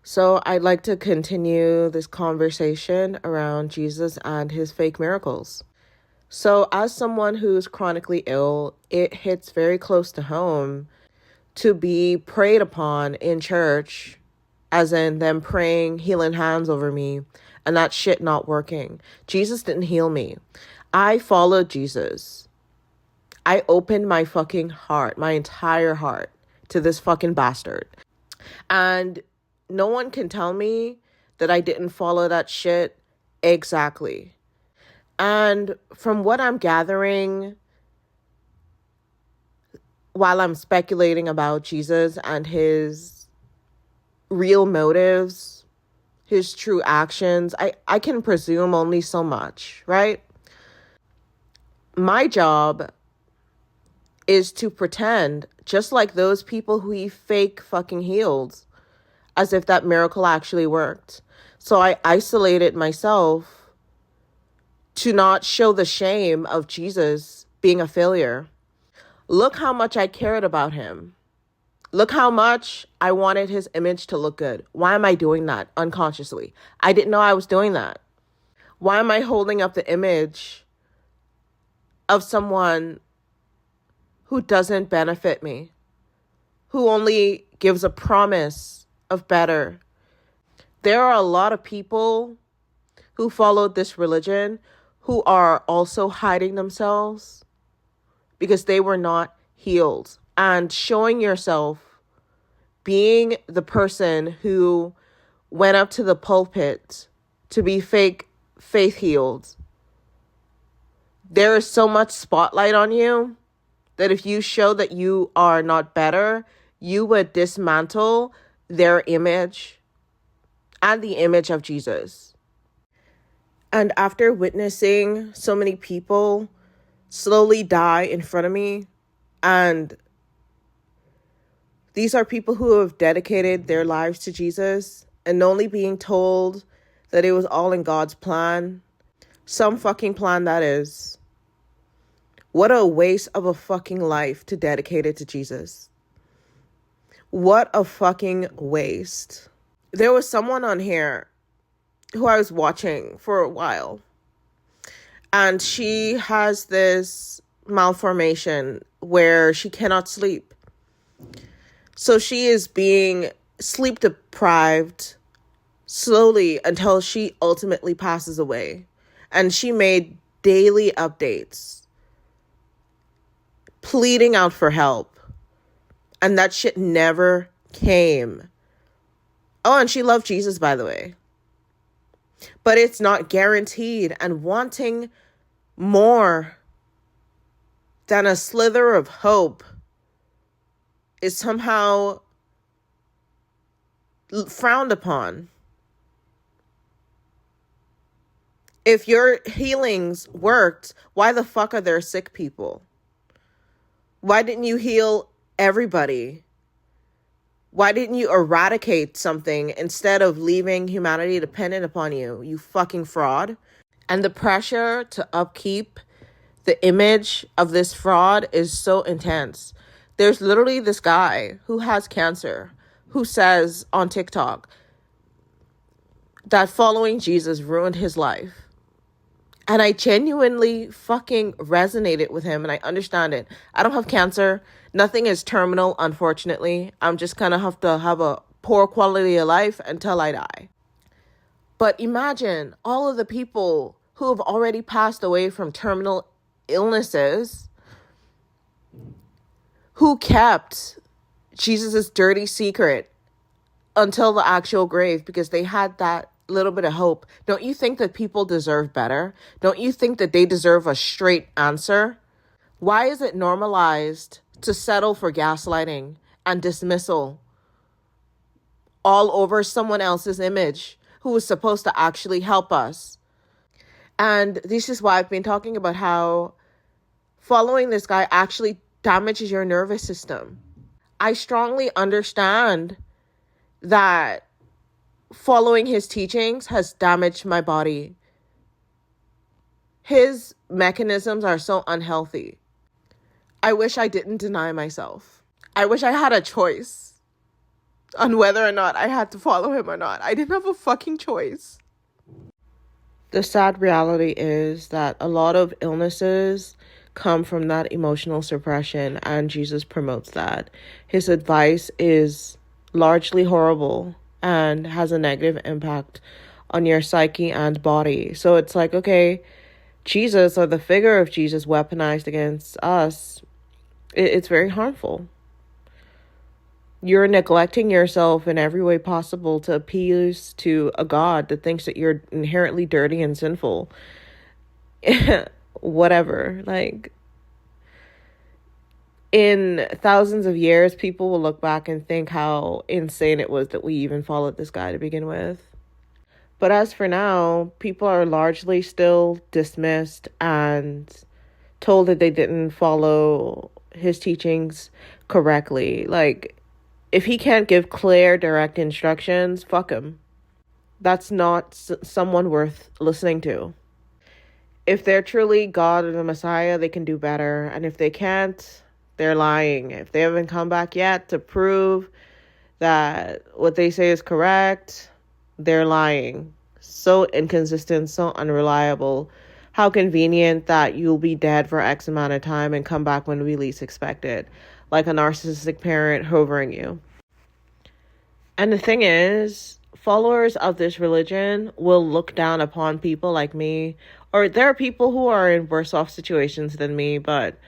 So I'd like to continue this conversation around Jesus and his fake miracles. So, as someone who's chronically ill, it hits very close to home to be prayed upon in church, as in them praying healing hands over me and that shit not working. Jesus didn't heal me. I followed Jesus. I opened my fucking heart, my entire heart, to this fucking bastard. And no one can tell me that I didn't follow that shit exactly. And from what I'm gathering, while I'm speculating about Jesus and his real motives, his true actions, I can presume only so much, right? My job is to pretend, just like those people who he fake fucking healed, as if that miracle actually worked. So I isolated myself to not show the shame of Jesus being a failure. Look how much I cared about him. Look how much I wanted his image to look good. Why am I doing that unconsciously? I didn't know I was doing that. Why am I holding up the image of someone who doesn't benefit me, who only gives a promise of better? There are a lot of people who followed this religion who are also hiding themselves because they were not healed. And showing yourself, being the person who went up to the pulpit to be fake faith healed, there is so much spotlight on you that if you show that you are not better, you would dismantle their image and the image of Jesus. And after witnessing so many people slowly die in front of me, and these are people who have dedicated their lives to Jesus, and only being told that it was all in God's plan, some fucking plan that is. What a waste of a fucking life to dedicate it to Jesus. What a fucking waste. There was someone on here who I was watching for a while, and she has this malformation where she cannot sleep. So she is being sleep deprived slowly until she ultimately passes away. And she made daily updates pleading out for help. And that shit never came. Oh, and she loved Jesus, by the way. But it's not guaranteed. And wanting more than a slither of hope is somehow frowned upon. If your healings worked, why the fuck are there sick people? Why didn't you heal everybody? Why didn't you eradicate something instead of leaving humanity dependent upon you, you fucking fraud? And the pressure to upkeep the image of this fraud is so intense. There's literally this guy who has cancer who says on TikTok that following Jesus ruined his life. And I genuinely fucking resonated with him, and I understand it. I don't have cancer. Nothing is terminal, unfortunately. I'm just gonna have to have a poor quality of life until I die. But imagine all of the people who have already passed away from terminal illnesses who kept Jesus' dirty secret until the actual grave because they had that little bit of hope. Don't you think that people deserve better? Don't you think that they deserve a straight answer? Why is it normalized to settle for gaslighting and dismissal all over someone else's image who was supposed to actually help us? And this is why I've been talking about how following this guy actually damages your nervous system. I strongly understand that following his teachings has damaged my body. His mechanisms are so unhealthy. I wish I didn't deny myself. I wish I had a choice. on whether or not I had to follow him or not. I didn't have a fucking choice. The sad reality is that a lot of illnesses come from that emotional suppression, and Jesus promotes that. His advice is largely horrible and has a negative impact on your psyche and body. So it's like, okay, Jesus, or the figure of Jesus weaponized against us, it's very harmful. You're neglecting yourself in every way possible to appease to a God that thinks that you're inherently dirty and sinful. Whatever. Like, in thousands of years, people will look back and think how insane it was that we even followed this guy to begin with. But as for now, people are largely still dismissed and told that they didn't follow his teachings correctly. Like, if he can't give clear, direct instructions, fuck him. That's not someone worth listening to. If they're truly God or the Messiah, they can do better. And if they can't, they're lying. If they haven't come back yet to prove that what they say is correct, they're lying. So inconsistent, so unreliable. How convenient that you'll be dead for X amount of time and come back when we least expect it. Like a narcissistic parent hovering you. And the thing is, followers of this religion will look down upon people like me, or there are people who are in worse off situations than me, but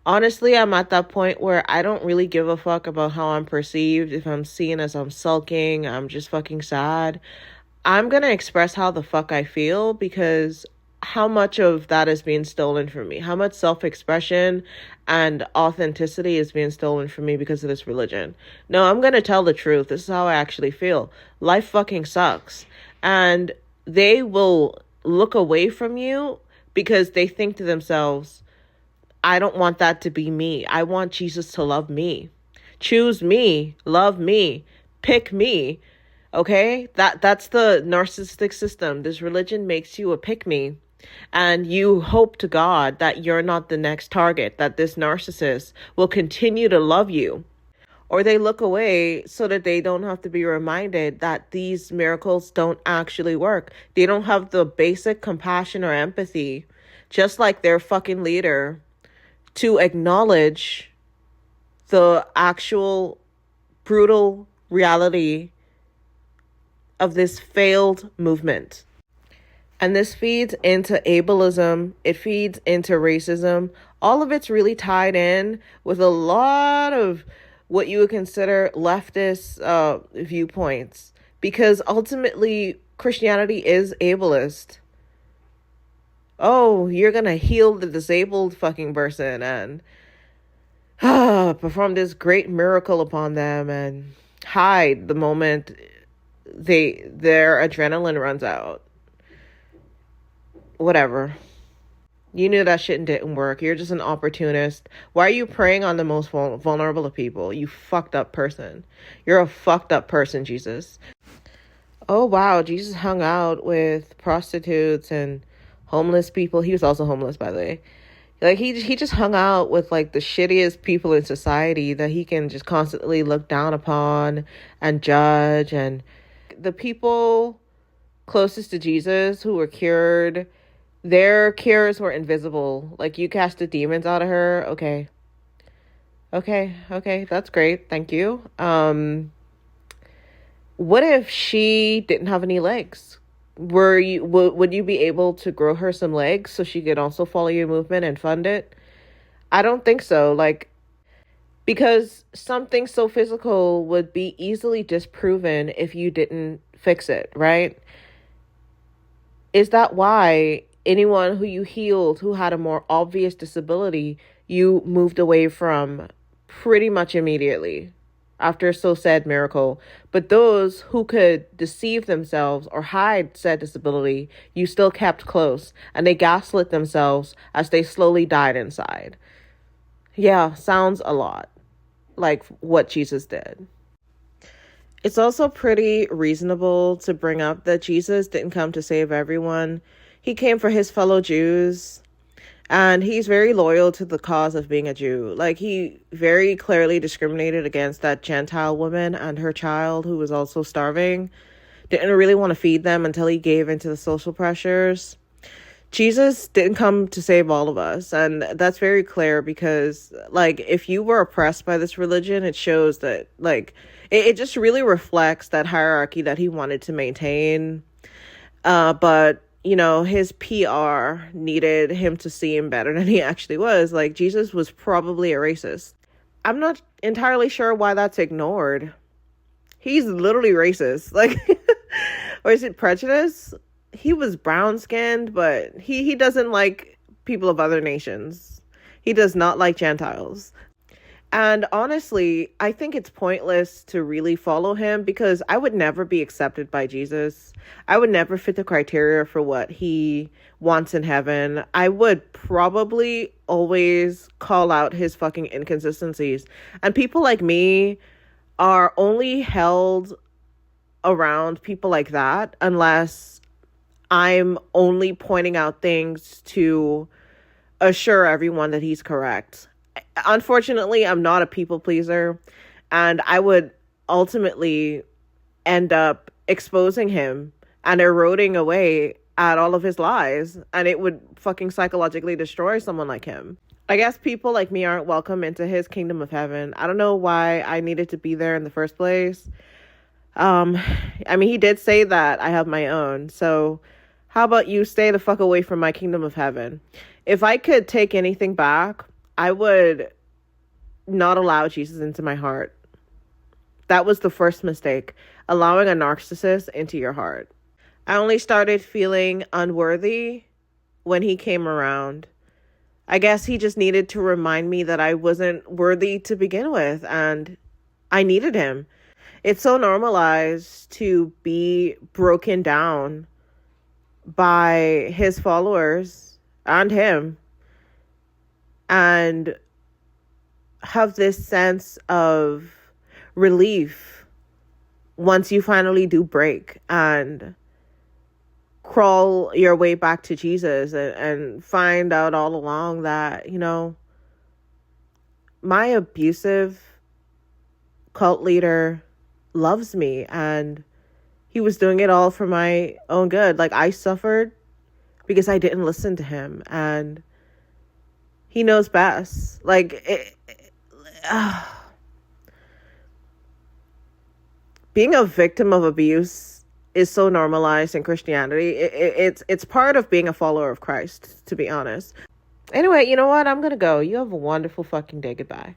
honestly, I'm at that point where I don't really give a fuck about how I'm perceived. If I'm seen as I'm sulking, I'm just fucking sad, I'm gonna express how the fuck I feel, because how much of that is being stolen from me? How much self-expression and authenticity is being stolen from me because of this religion? No, I'm going to tell the truth. This is how I actually feel. Life fucking sucks. And they will look away from you because they think to themselves, I don't want that to be me. I want Jesus to love me. Choose me. Love me. Pick me. Okay? That's the narcissistic system. This religion makes you a pick-me. And you hope to God that you're not the next target, that this narcissist will continue to love you. Or they look away so that they don't have to be reminded that these miracles don't actually work. They don't have the basic compassion or empathy, just like their fucking leader, to acknowledge the actual brutal reality of this failed movement. And this feeds into ableism. It feeds into racism. All of it's really tied in with a lot of what you would consider leftist viewpoints. Because ultimately, Christianity is ableist. Oh, you're going to heal the disabled fucking person and perform this great miracle upon them and hide the moment their adrenaline runs out. Whatever. You knew that shit didn't work. You're just an opportunist. Why are you preying on the most vulnerable of people? You fucked up person. You're a fucked up person, Jesus. Oh, wow. Jesus hung out with prostitutes and homeless people. He was also homeless, by the way. Like, he just hung out with, like, the shittiest people in society that he can just constantly look down upon and judge. And the people closest to Jesus who were cured, their cures were invisible. Like, you casted demons out of her. Okay, that's great. Thank you. What if she didn't have any legs? Would you be able to grow her some legs so she could also follow your movement and fund it? I don't think so. Like, because something so physical would be easily disproven if you didn't fix it, right? Is that why anyone who you healed who had a more obvious disability, you moved away from pretty much immediately after so said miracle? But those who could deceive themselves or hide said disability, you still kept close, and they gaslit themselves as they slowly died inside. Yeah, sounds a lot like what Jesus did. It's also pretty reasonable to bring up that Jesus didn't come to save everyone. He came for his fellow Jews. And he's very loyal to the cause of being a Jew. Like, he very clearly discriminated against that Gentile woman and her child who was also starving. Didn't really want to feed them until he gave into the social pressures. Jesus didn't come to save all of us. And that's very clear because, like, if you were oppressed by this religion, it shows that, like, it just really reflects that hierarchy that he wanted to maintain. But, you know, his PR needed him to seem better than he actually was. Like, Jesus was probably a racist. I'm not entirely sure why that's ignored. He's literally racist. Like, or is it prejudice? He was brown skinned, but he doesn't like people of other nations. He does not like Gentiles. And honestly, I think it's pointless to really follow him because I would never be accepted by Jesus. I would never fit the criteria for what he wants in heaven. I would probably always call out his fucking inconsistencies. And people like me are only held around people like that unless I'm only pointing out things to assure everyone that he's correct. Unfortunately, I'm not a people pleaser, and I would ultimately end up exposing him and eroding away at all of his lies, and it would fucking psychologically destroy someone like him. I guess people like me aren't welcome into his kingdom of heaven. I don't know why I needed to be there in the first place. I mean, he did say that I have my own, so how about you stay the fuck away from my kingdom of heaven? If I could take anything back, I would not allow Jesus into my heart. That was the first mistake, allowing a narcissist into your heart. I only started feeling unworthy when he came around. I guess he just needed to remind me that I wasn't worthy to begin with, and I needed him. It's so normalized to be broken down by his followers and him and have this sense of relief once you finally do break and crawl your way back to Jesus and find out all along that, you know, my abusive cult leader loves me and he was doing it all for my own good. Like, I suffered because I didn't listen to him, and he knows best. Like, being a victim of abuse is so normalized in Christianity. It's part of being a follower of Christ, to be honest. Anyway, you know what? I'm gonna go. You have a wonderful fucking day. Goodbye.